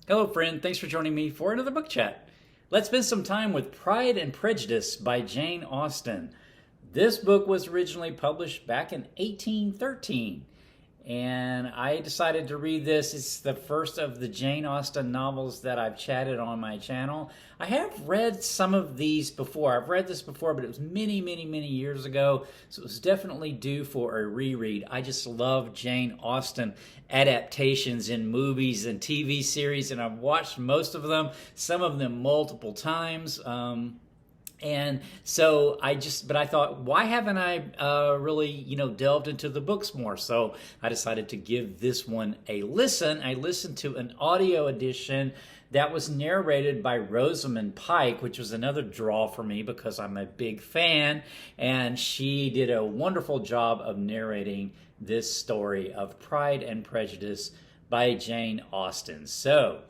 Hello, friend. Thanks for joining me for another book chat. Let's spend some time with Pride and Prejudice by Jane Austen. This book was originally published back in 1813, and I decided to read this. It's the first of the Jane Austen novels that I've chatted on my channel. I have read some of these before. I've read this before, but it was many years ago, so it was definitely due for a reread. I just love Jane Austen adaptations in movies and TV series, and I've watched most of them, some of them multiple times. And so but I thought, why haven't I really, delved into the books more? So I decided to give this one a listen. I listened to an audio edition that was narrated by Rosamund Pike, which was another draw for me because I'm a big fan. And she did a wonderful job of narrating this story of Pride and Prejudice by Jane Austen. So,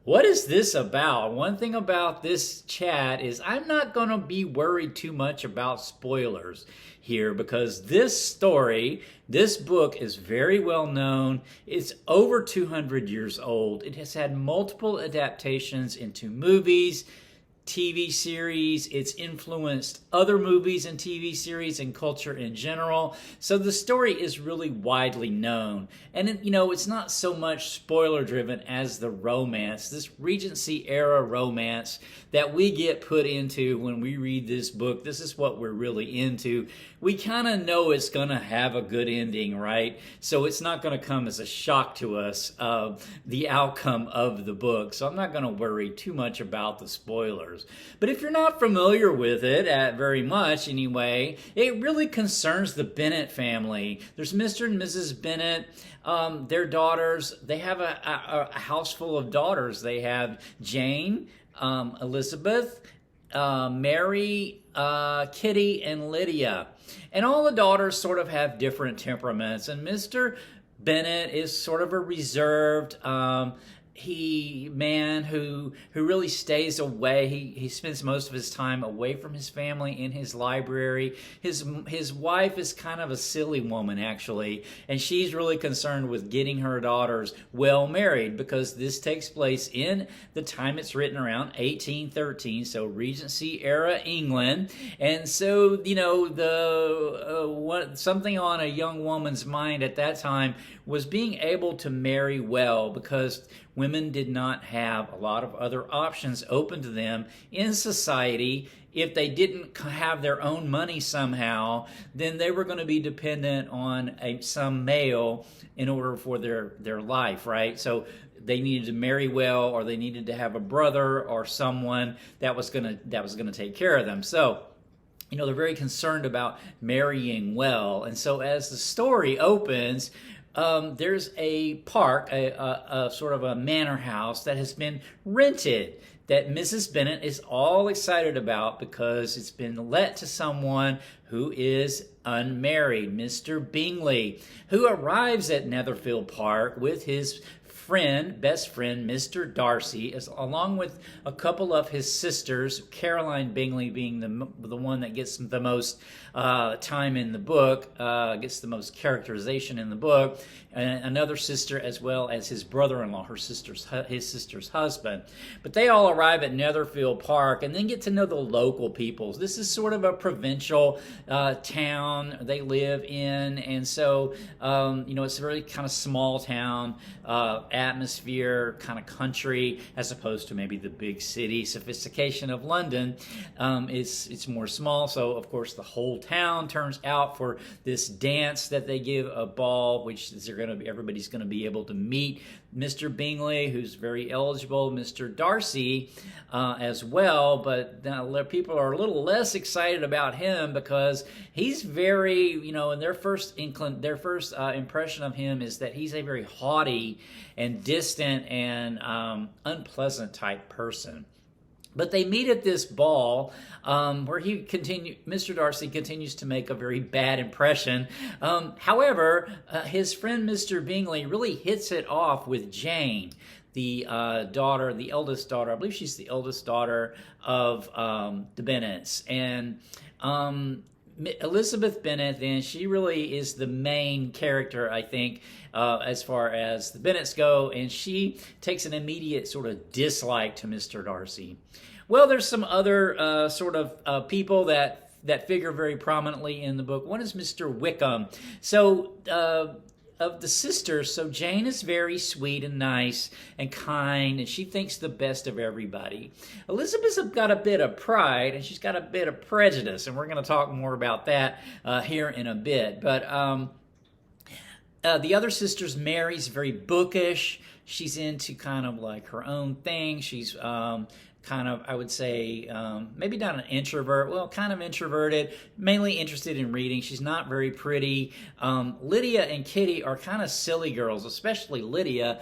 what is this about? One thing about this chat is I'm not going to be worried too much about spoilers here because this book is very well known. It's over 200 years old. It has had multiple adaptations into movies, TV series. It's influenced other movies and TV series and culture in general. So the story is really widely known. And it's not so much spoiler driven as the romance, this Regency era romance that we get put into when we read this book. This is what we're really into. We kind of know it's going to have a good ending, right? So it's not going to come as a shock to us, the outcome of the book. So I'm not going to worry too much about the spoilers. But if you're not familiar with it very much anyway, it really concerns the Bennett family. There's Mr. and Mrs. Bennett, their daughters. They have a house full of daughters. They have Jane, Elizabeth, Mary, Kitty, and Lydia. And all the daughters sort of have different temperaments. And Mr. Bennett is sort of a reserved man who really stays away. He spends most of his time away from his family in his library. His wife is kind of a silly woman, actually, and she's really concerned with getting her daughters well married because this takes place in the time it's written around 1813, so Regency era England. And so something on a young woman's mind at that time was being able to marry well, because women did not have a lot of other options open to them in society. If they didn't have their own money somehow, then they were going to be dependent on some male in order for their life, right? So they needed to marry well, or they needed to have a brother or someone that was going to take care of them. So they're very concerned about marrying well. And so as the story opens, there's a park, a sort of a manor house that has been rented, that Mrs. Bennett is all excited about because it's been let to someone who is unmarried, Mr. Bingley, who arrives at Netherfield Park with his best friend, Mr. Darcy, along with a couple of his sisters, Caroline Bingley being the one that gets the most time in the book, gets the most characterization in the book, and another sister, as well as his brother-in-law, his sister's husband. But they all arrive at Netherfield Park and then get to know the local peoples. This is sort of a provincial town they live in, and so it's a really kind of small town atmosphere, kind of country, as opposed to maybe the big city sophistication of London. It's more small, so of course the whole town turns out for this dance that they give, a ball, which everybody's going to be able to meet Mr. Bingley, who's very eligible, Mr. Darcy as well, but people are a little less excited about him because he's very, and their first impression of him is that he's a very haughty and distant and unpleasant type person. But they meet at this ball where Mr. Darcy continues to make a very bad impression. However, his friend Mr. Bingley really hits it off with Jane, the eldest daughter. I believe she's the eldest daughter of the Bennets. And Elizabeth Bennet, then, she really is the main character, I think, as far as the Bennets go, and she takes an immediate sort of dislike to Mr. Darcy. Well, there's some other sort of people that figure very prominently in the book. One is Mr. Wickham. So, of the sisters, so Jane is very sweet and nice and kind, and she thinks the best of everybody. Elizabeth's got a bit of pride, and she's got a bit of prejudice, and we're going to talk more about that here in a bit. But the other sisters, Mary's very bookish. She's into kind of like her own thing. She's kind of, I would say, maybe not an introvert, well, kind of introverted, mainly interested in reading. She's not very pretty. Lydia and Kitty are kind of silly girls, especially Lydia.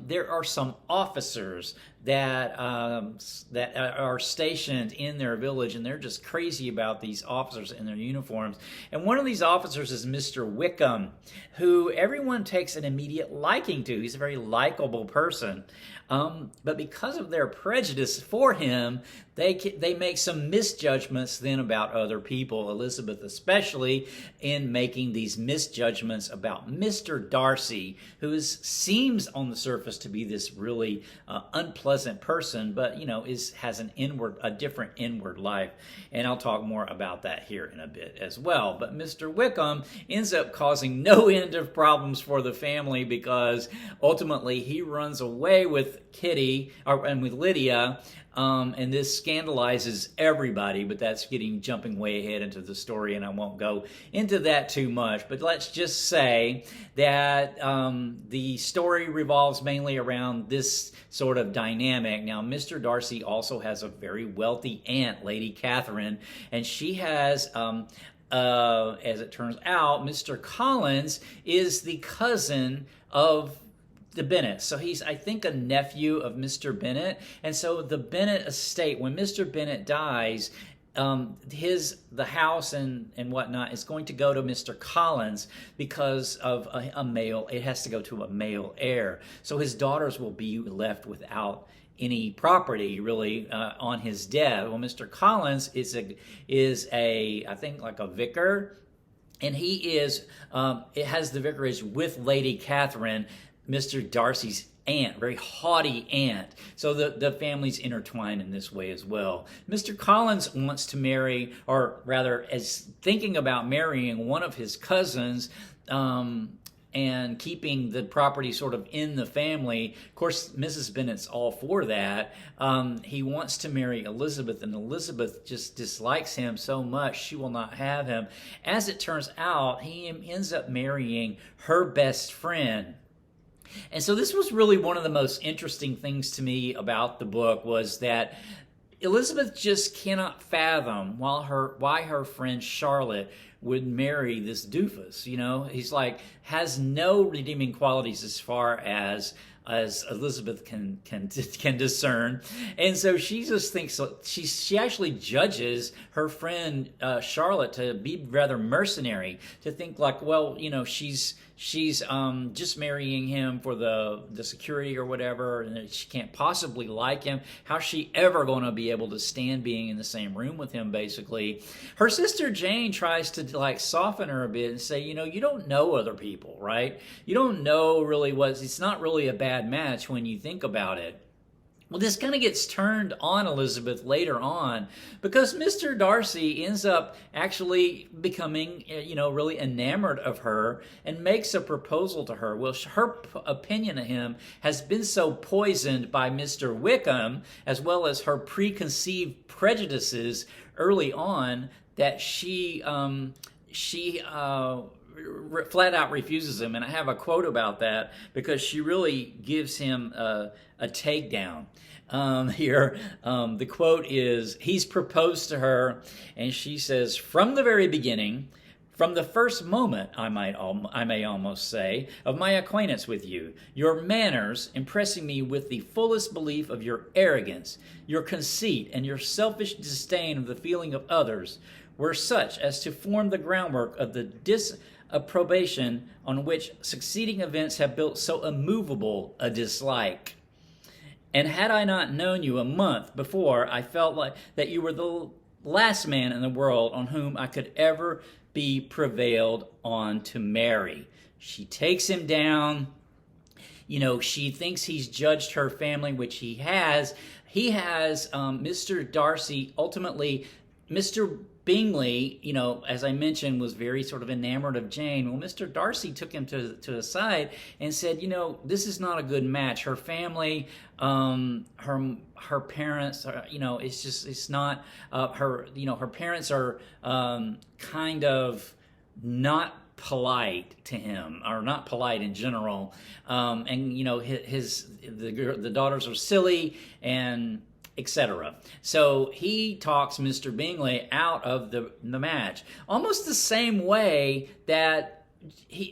There are some officers that are stationed in their village, and they're just crazy about these officers in their uniforms. And one of these officers is Mr. Wickham, who everyone takes an immediate liking to. He's a very likable person. But because of their prejudice for him, they make some misjudgments then about other people, Elizabeth especially, in making these misjudgments about Mr. Darcy, who seems on the surface to be this really unpleasant person, but has a different inward life, and I'll talk more about that here in a bit as well. But Mr. Wickham ends up causing no end of problems for the family, because ultimately he runs away with Kitty and with Lydia. And this scandalizes everybody, but that's jumping way ahead into the story, and I won't go into that too much. But let's just say that the story revolves mainly around this sort of dynamic. Now, Mr. Darcy also has a very wealthy aunt, Lady Catherine, and she has... as it turns out, Mr. Collins is the cousin of the Bennett. So he's, I think, a nephew of Mr. Bennett. And so the Bennett estate, when Mr. Bennett dies, the house and whatnot is going to go to Mr. Collins because of it has to go to a male heir. So his daughters will be left without any property really on his death. Well, Mr. Collins is I think like a vicar, and he is it has the vicarage with Lady Catherine, Mr. Darcy's aunt, very haughty aunt. So the family's intertwined in this way as well. Mr. Collins wants to marry, or rather is thinking about marrying one of his cousins, and keeping the property sort of in the family. Of course, Mrs. Bennett's all for that. He wants to marry Elizabeth, and Elizabeth just dislikes him so much she will not have him. As it turns out, he ends up marrying her best friend. And so this was really one of the most interesting things to me about the book, was that Elizabeth just cannot fathom why her friend Charlotte would marry this doofus. He's like, has no redeeming qualities as far as Elizabeth can discern. And so she just thinks, she actually judges her friend Charlotte to be rather mercenary, to think like, well, she's just marrying him for the security or whatever, and she can't possibly like him. How's she ever going to be able to stand being in the same room with him, basically? Her sister Jane tries to soften her a bit and say, you don't know other people, right? You don't know really it's not really a bad match when you think about it. Well, this kind of gets turned on Elizabeth later on, because Mr. Darcy ends up actually becoming, really enamored of her and makes a proposal to her. Well, her opinion of him has been so poisoned by Mr. Wickham, as well as her preconceived prejudices early on, that she flat out refuses him. And I have a quote about that, because she really gives him a takedown. Here, the quote is, he's proposed to her, and she says, "From the very beginning, from the first moment, I may almost say, of my acquaintance with you, your manners, impressing me with the fullest belief of your arrogance, your conceit, and your selfish disdain of the feeling of others, were such as to form the groundwork of the disapprobation on which succeeding events have built so immovable a dislike. And had I not known you a month before, I felt like that you were last man in the world on whom I could ever be prevailed on to marry. She takes him down. You know, she thinks he's judged her family, which he has. He has Mr. Darcy. Ultimately, Mr. Bingley, you know, as I mentioned, was very sort of enamored of Jane. Well, Mr. Darcy took him to the side and said, you know, this is not a good match. Her family, her parents, you know, it's not her. You know, her parents are kind of not polite to him, or not polite in general, and you know, the daughters are silly and etc. So he talks Mr. Bingley out of the match, almost the same way that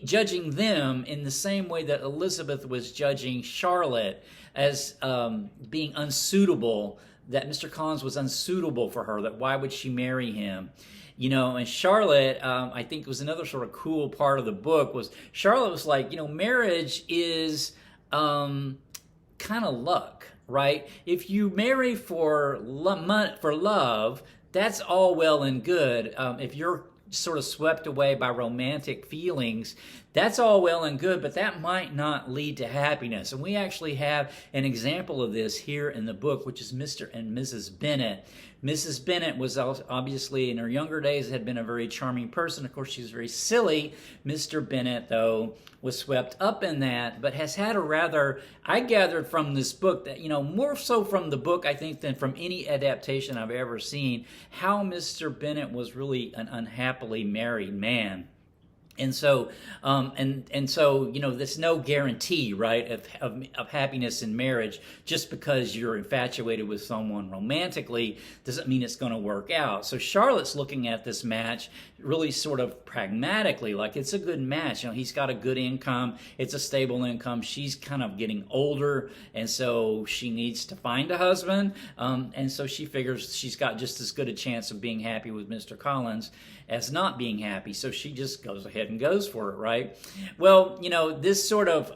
judging them in the same way that Elizabeth was judging Charlotte as being unsuitable, that Mr. Collins was unsuitable for her, that why would she marry him? You know, and Charlotte, I think was another sort of cool part of the book, was Charlotte was like, you know, marriage is kind of luck, right? If you marry for love, that's all well and good. If you're sort of swept away by romantic feelings, that's all well and good, but that might not lead to happiness. And we actually have an example of this here in the book, which is Mr. and Mrs. Bennett. Mrs. Bennett was obviously, in her younger days, had been a very charming person. Of course, she was very silly. Mr. Bennett, though, was swept up in that, but has had a rather, I gathered from this book that, you know, more so from the book, I think, than from any adaptation I've ever seen, how Mr. Bennett was really an unhappily married man. And so, so, you know, there's no guarantee, right, of happiness in marriage. Just because you're infatuated with someone romantically doesn't mean it's going to work out. So Charlotte's looking at this match really sort of pragmatically, like it's a good match. You know, he's got a good income. It's a stable income. She's kind of getting older, and so she needs to find a husband. And so she figures she's got just as good a chance of being happy with Mr. Collins as not being happy. So she just goes ahead and goes for it, right? Well, you know, this sort of,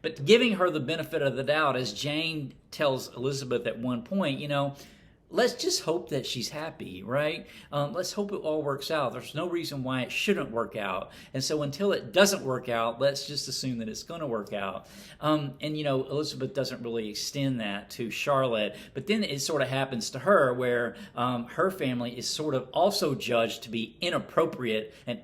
but giving her the benefit of the doubt, as Jane tells Elizabeth at one point, you know, let's just hope that she's happy, right? Let's hope it all works out. There's no reason why it shouldn't work out. And so until it doesn't work out, let's just assume that it's going to work out. And, you know, Elizabeth doesn't really extend that to Charlotte. But then it sort of happens to her where her family is sort of also judged to be an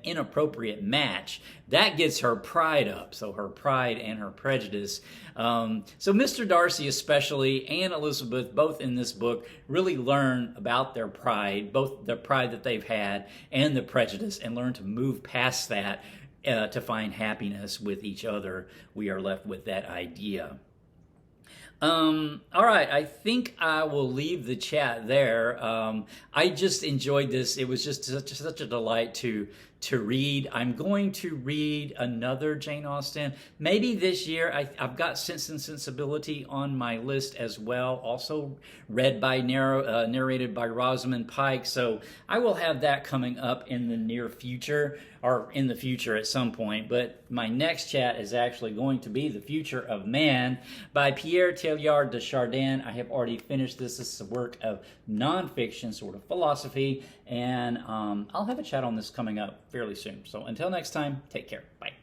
inappropriate match. That gets her pride up. So her pride and her prejudice. So Mr. Darcy especially and Elizabeth, both in this book, really learn about their pride, both the pride that they've had and the prejudice, and learn to move past that to find happiness with each other. We are left with that idea. All right, I think I will leave the chat there. I just enjoyed this. It was just such a delight to read. I'm going to read another Jane Austen. Maybe this year. I've got Sense and Sensibility on my list as well, also read by narrated by Rosamund Pike. So I will have that coming up in the near future, or in the future at some point. But my next chat is actually going to be The Future of Man by Pierre, Teilhard de Chardin. I have already finished this. This is a work of nonfiction, sort of philosophy, and I'll have a chat on this coming up fairly soon. So until next time, take care. Bye.